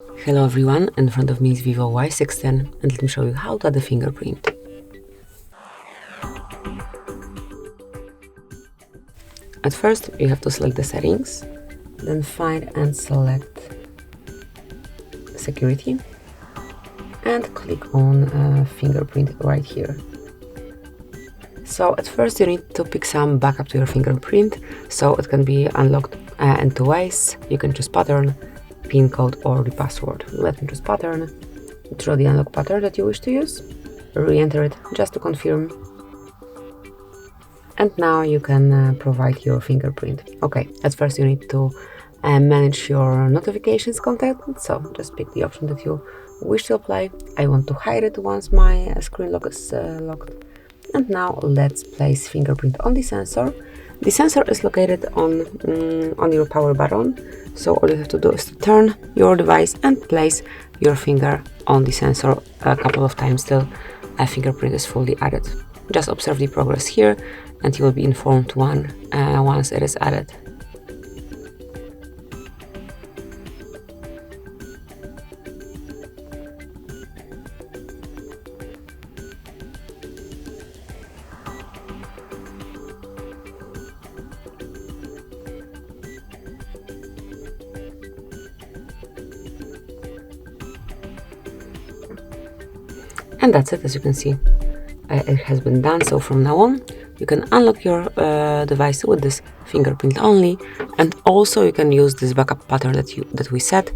Hello everyone, in front of me is Vivo Y16 and let me show you how to add a fingerprint. At first you have to select the settings, then find and select security and click on fingerprint right here. So at first you need to pick some backup to your fingerprint, so it can be unlocked in two ways. You can choose pattern, PIN code or the password. Let me choose pattern, draw the unlock pattern that you wish to use, re-enter it just to confirm, and now you can provide your fingerprint. Okay, at first you need to manage your notifications content, so just pick the option that you wish to apply. I want to hide it once my screen lock is locked. And now let's place fingerprint on the sensor. The sensor is located on your power button, so all you have to do is to turn your device and place your finger on the sensor a couple of times till a fingerprint is fully added. Just observe the progress here and you will be informed once it is added. And that's it. As you can see, it has been done. So from now on, you can unlock your device with this fingerprint only, and also you can use this backup pattern that we set.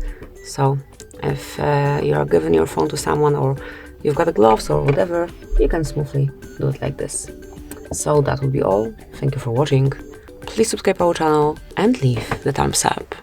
So if you are giving your phone to someone, or you've got gloves or whatever, you can smoothly do it like this. So that will be all. Thank you for watching. Please subscribe our channel and leave the thumbs up.